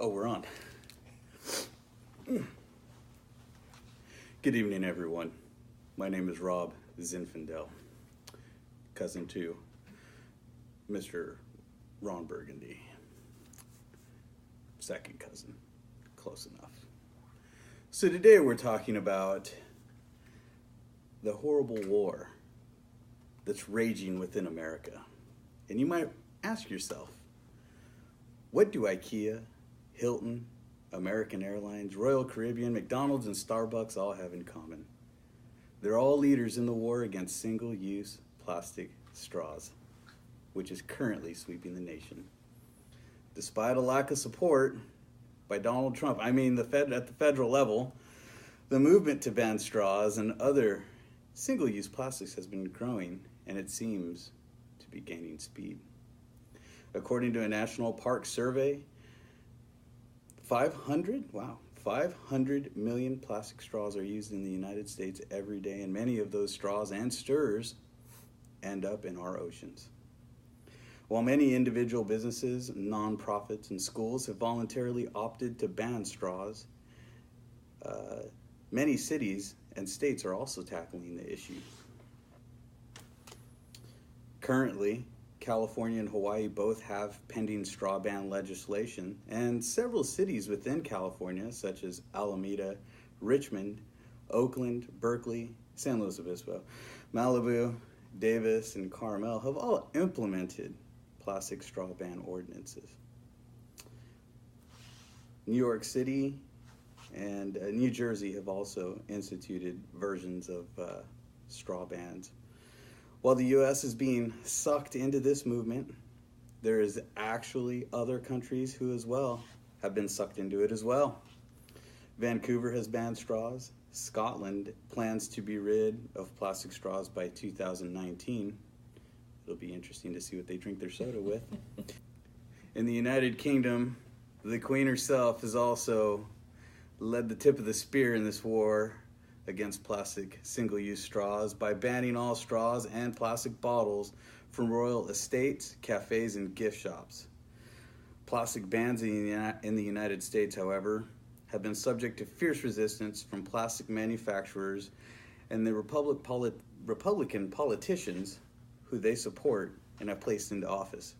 Oh, we're on. Good evening, everyone. My name is Rob Zinfandel, cousin to Mr. Ron Burgundy. Second cousin, close enough. So today we're talking about the horrible war that's raging within America. And you might ask yourself, what do IKEA, Hilton, American Airlines, Royal Caribbean, McDonald's, and Starbucks all have in common? They're all leaders in the war against single-use plastic straws, which is currently sweeping the nation. Despite a lack of support by Donald Trump, at the federal level, the movement to ban straws and other single-use plastics has been growing, and it seems to be gaining speed. According to a National Park survey, 500 million plastic straws are used in the United States every day, and many of those straws and stirrers end up in our oceans. While many individual businesses, nonprofits, and schools have voluntarily opted to ban straws, many cities and states are also tackling the issue. Currently, California and Hawaii both have pending straw ban legislation, and several cities within California, such as Alameda, Richmond, Oakland, Berkeley, San Luis Obispo, Malibu, Davis, and Carmel, have all implemented plastic straw ban ordinances. New York City and New Jersey have also instituted versions of straw bans. While the U.S. is being sucked into this movement, there is actually other countries who as well have been sucked into it as well. Vancouver has banned straws. Scotland plans to be rid of plastic straws by 2019. It'll be interesting to see what they drink their soda with. In the United Kingdom, the Queen herself has also led the tip of the spear in this war against plastic single-use straws by banning all straws and plastic bottles from royal estates, cafes, and gift shops. Plastic bans in the United States, however, have been subject to fierce resistance from plastic manufacturers and the Republican politicians who they support and have placed into office.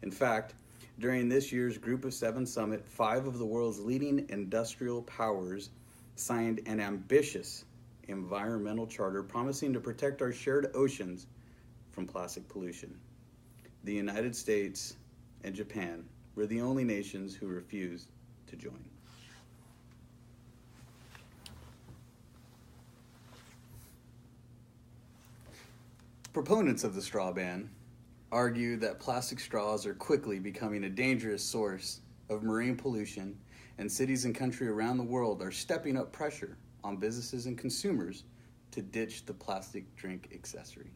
In fact, during this year's Group of Seven summit, 5 of the world's leading industrial powers signed an ambitious environmental charter promising to protect our shared oceans from plastic pollution. The United States and Japan were the only nations who refused to join. Proponents of the straw ban argue that plastic straws are quickly becoming a dangerous source of marine pollution, and cities and countries around the world are stepping up pressure on businesses and consumers to ditch the plastic drink accessory.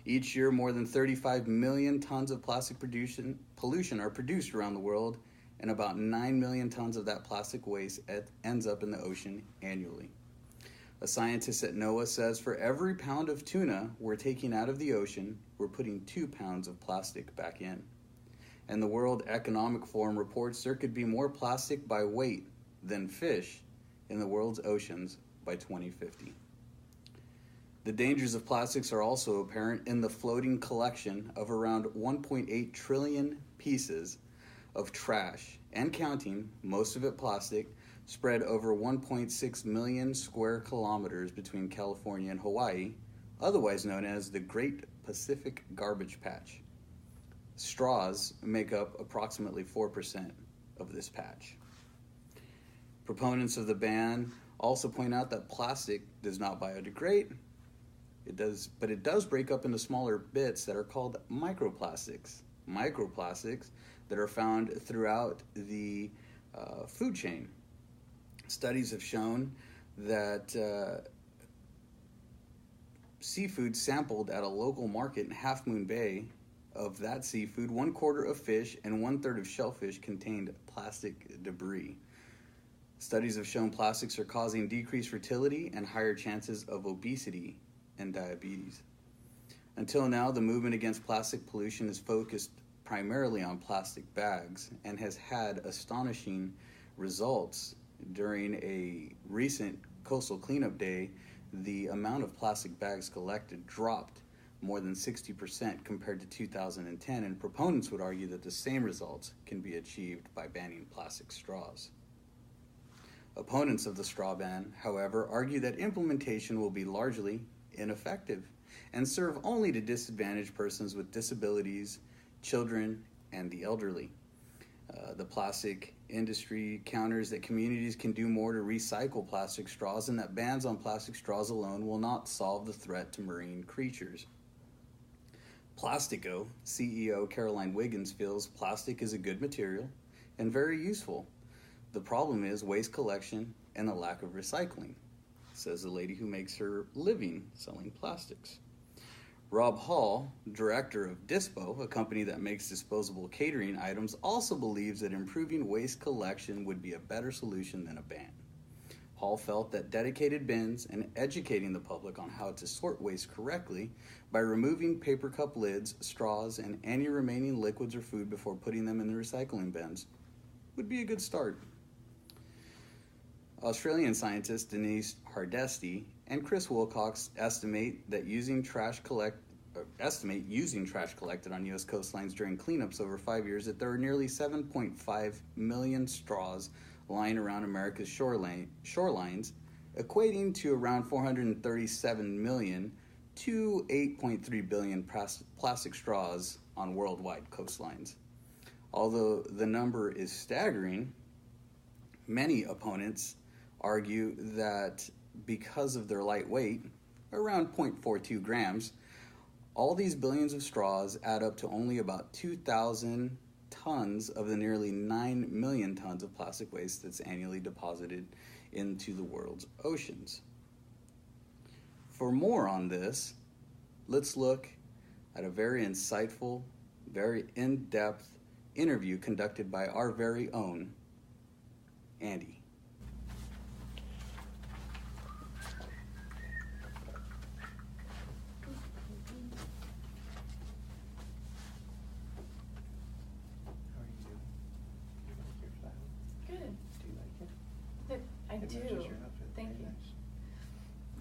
Each year, more than 35 million tons of plastic pollution are produced around the world, and about 9 million tons of that plastic waste ends up in the ocean annually. A scientist at NOAA says for every pound of tuna we're taking out of the ocean, we're putting 2 pounds of plastic back in. And the World Economic Forum reports there could be more plastic by weight than fish in the world's oceans by 2050. The dangers of plastics are also apparent in the floating collection of around 1.8 trillion pieces of trash, and counting, most of it plastic, spread over 1.6 million square kilometers between California and Hawaii, otherwise known as the Great Pacific Garbage Patch. Straws make up approximately 4% of this patch. Proponents of the ban also point out that plastic does not biodegrade. But it does break up into smaller bits that are called microplastics. Microplastics that are found throughout the food chain. Studies have shown that seafood sampled at a local market in Half Moon Bay, of that seafood, 1/4 of fish and 1/3 of shellfish contained plastic debris. Studies have shown plastics are causing decreased fertility and higher chances of obesity and diabetes. Until now, the movement against plastic pollution is focused primarily on plastic bags and has had astonishing results. During a recent coastal cleanup day, the amount of plastic bags collected dropped more than 60% compared to 2010, and proponents would argue that the same results can be achieved by banning plastic straws. Opponents of the straw ban, however, argue that implementation will be largely ineffective and serve only to disadvantaged persons with disabilities, children, and the elderly. The plastic industry counters that communities can do more to recycle plastic straws, and that bans on plastic straws alone will not solve the threat to marine creatures. Plastico CEO Caroline Wiggins feels plastic is a good material and very useful. The problem is waste collection and the lack of recycling, says the lady who makes her living selling plastics. Rob Hall, director of Dispo, a company that makes disposable catering items, also believes that improving waste collection would be a better solution than a ban. Hall felt that dedicated bins and educating the public on how to sort waste correctly by removing paper cup lids, straws, and any remaining liquids or food before putting them in the recycling bins would be a good start. Australian scientists Denise Hardesty and Chris Wilcox estimate using trash collected on U.S. coastlines during cleanups over 5 years that there are nearly 7.5 million straws lying around America's shorelines, equating to around 437 million to 8.3 billion plastic straws on worldwide coastlines. Although the number is staggering, many opponents argue that because of their light weight, around 0.42 grams, all these billions of straws add up to only about 2,000 tons of the nearly 9 million tons of plastic waste that's annually deposited into the world's oceans. For more on this, let's look at a very insightful, very in-depth interview conducted by our very own Andy. I do. Thank you. Nice.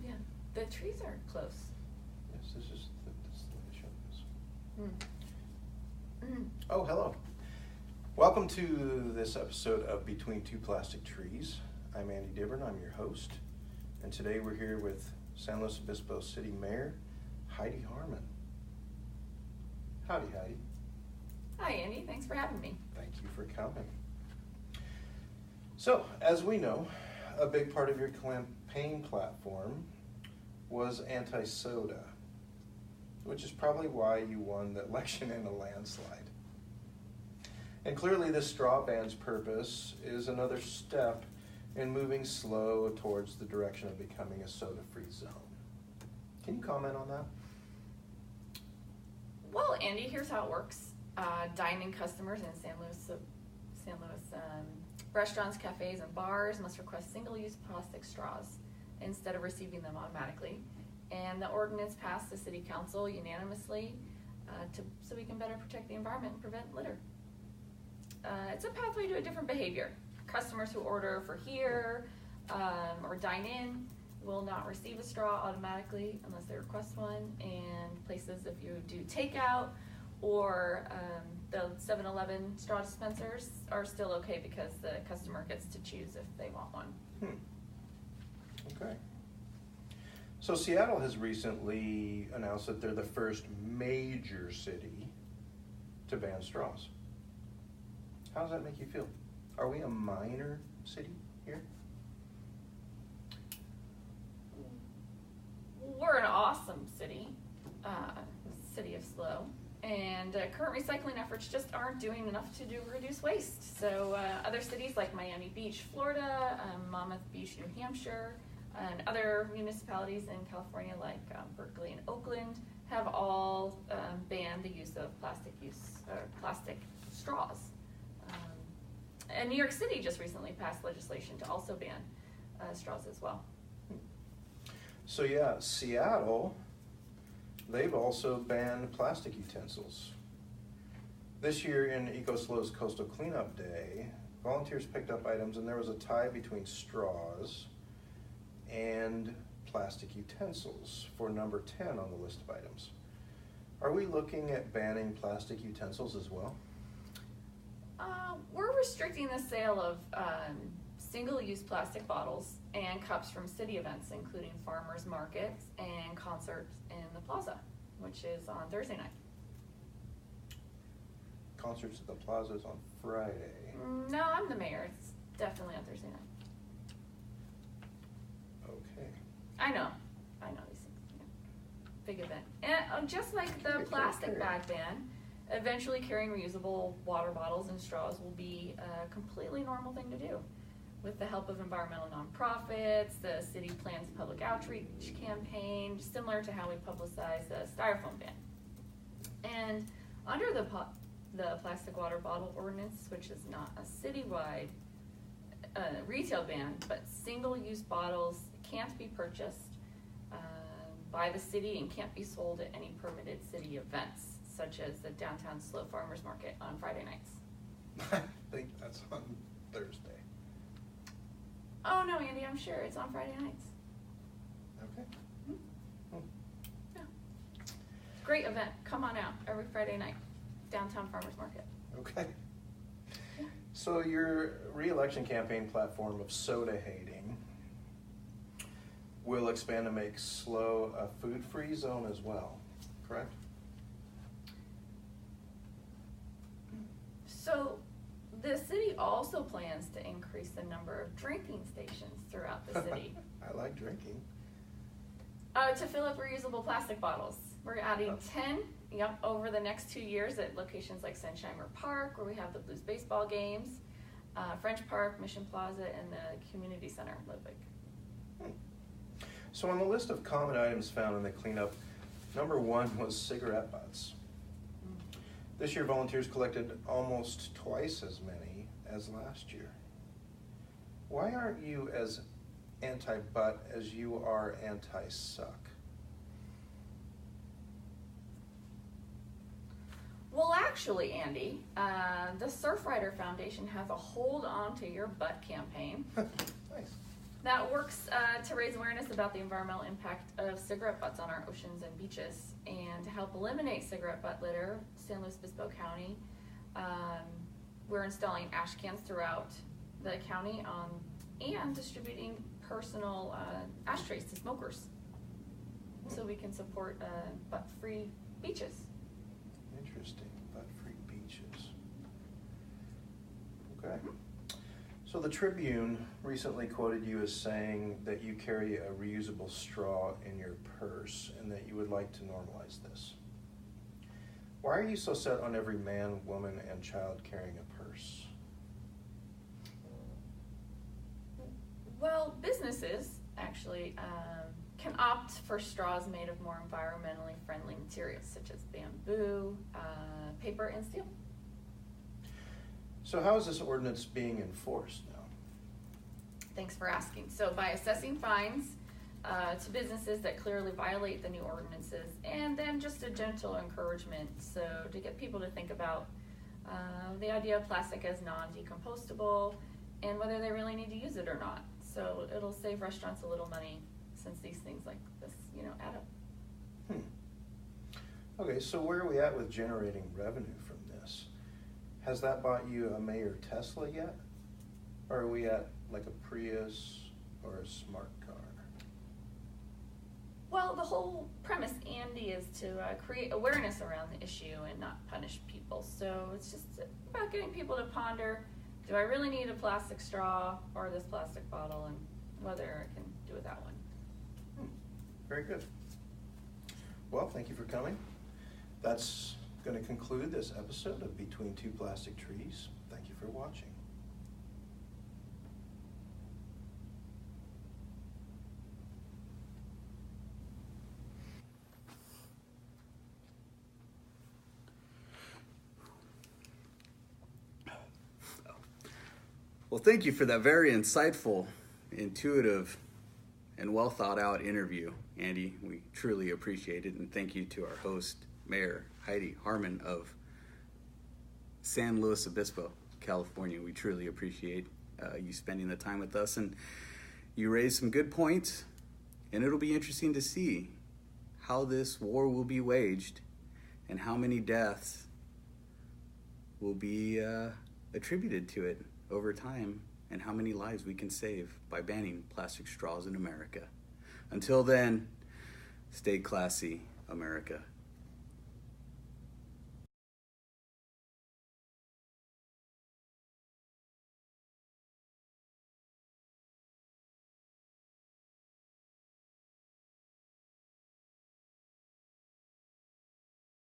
Yeah, the trees are close. Yes, this is the way to show this. Oh, hello. Welcome to this episode of Between Two Plastic Trees. I'm Andy Dibbern, I'm your host. And today we're here with San Luis Obispo City Mayor, Heidi Harmon. Howdy, Heidi. Hi, Andy. Thanks for having me. Thank you for coming. So, as we know, a big part of your campaign platform was anti-soda, which is probably why you won the election in a landslide. And clearly this straw ban's purpose is another step in moving slow towards the direction of becoming a soda-free zone. Can you comment on that? Well, Andy, here's how it works. Dine-in customers in San Luis restaurants, cafes, and bars must request single-use plastic straws instead of receiving them automatically. And the ordinance passed the City Council unanimously so we can better protect the environment and prevent litter. It's a pathway to a different behavior. Customers who order for here or dine in will not receive a straw automatically unless they request one. And places, if you do takeout or the 7-Eleven straw dispensers are still okay because the customer gets to choose if they want one. Okay. So Seattle has recently announced that they're the first major city to ban straws. How does that make you feel? Are we a minor city here? We're an awesome city, city of SLOCL. And current recycling efforts just aren't doing enough to reduce waste. So other cities like Miami Beach, Florida, Monmouth Beach, New Hampshire, and other municipalities in California like Berkeley and Oakland have all banned the use of plastic straws. And New York City just recently passed legislation to also ban straws as well. So yeah, Seattle, they've also banned plastic utensils. This year in EcoSlow's Coastal Cleanup Day, volunteers picked up items and there was a tie between straws and plastic utensils for number 10 on the list of items. Are we looking at banning plastic utensils as well? We're restricting the sale of single-use plastic bottles and cups from city events, including farmers markets and concerts in the plaza, which is on Thursday night. Concerts at the plaza is on Friday. No, I'm the mayor. It's definitely on Thursday night. Okay. I know these things. Yeah. Big event. And just like the plastic bag ban, eventually carrying reusable water bottles and straws will be a completely normal thing to do. With the help of environmental nonprofits, the city plans a public outreach campaign, similar to how we publicize the styrofoam ban. And under the plastic water bottle ordinance, which is not a citywide retail ban, but single-use bottles can't be purchased by the city and can't be sold at any permitted city events, such as the downtown Slow Farmers Market on Friday nights. I think that's on Thursday. Oh no, Andy, I'm sure it's on Friday nights. Okay. Yeah. Great event. Come on out every Friday night, downtown Farmers Market. Okay. Yeah. So your re-election campaign platform of soda hating will expand to make SLO a food-free zone as well, correct? So the city also plans to increase the number of drinking stations throughout the city. I like drinking. To fill up reusable plastic bottles. We're adding 10 over the next 2 years at locations like Sunshiner Park, where we have the Blues baseball games, French Park, Mission Plaza, and the Community Center in Ludwig. So on the list of common items found in the cleanup, number 1 was cigarette butts. This year, volunteers collected almost twice as many as last year. Why aren't you as anti-butt as you are anti-suck? Well, actually, Andy, the Surfrider Foundation has a Hold On to Your Butt campaign. Nice. That works to raise awareness about the environmental impact of cigarette butts on our oceans and beaches. And to help eliminate cigarette butt litter, San Luis Obispo County, we're installing ash cans throughout the county and distributing personal ashtrays to smokers so we can support butt-free beaches. Interesting, butt-free beaches. Okay. So the Tribune recently quoted you as saying that you carry a reusable straw in your purse and that you would like to normalize this. Why are you so set on every man, woman, and child carrying a purse? Well, businesses actually can opt for straws made of more environmentally friendly materials such as bamboo, paper, and steel. So how is this ordinance being enforced now? Thanks for asking. So by assessing fines to businesses that clearly violate the new ordinances, and then just a gentle encouragement so to get people to think about the idea of plastic as non-decompostable and whether they really need to use it or not. So it'll save restaurants a little money since these things like this, add up. Okay, so where are we at with generating revenue from this? Has that bought you a Mayor Tesla yet? Or are we at like a Prius or a smart car? Well, the whole premise, Andy, is to create awareness around the issue and not punish people. So it's just about getting people to ponder, do I really need a plastic straw or this plastic bottle, and whether I can do without one. Very good. Well, thank you for coming. That's going to conclude this episode of Between Two Plastic Trees. Thank you for watching. Well, thank you for that very insightful, intuitive, and well thought out interview, Andy. We truly appreciate it, and thank you to our host, Mayor Heidi Harmon of San Luis Obispo, California. We truly appreciate you spending the time with us, and you raised some good points, and it'll be interesting to see how this war will be waged and how many deaths will be attributed to it over time, and how many lives we can save by banning plastic straws in America. Until then, stay classy, America.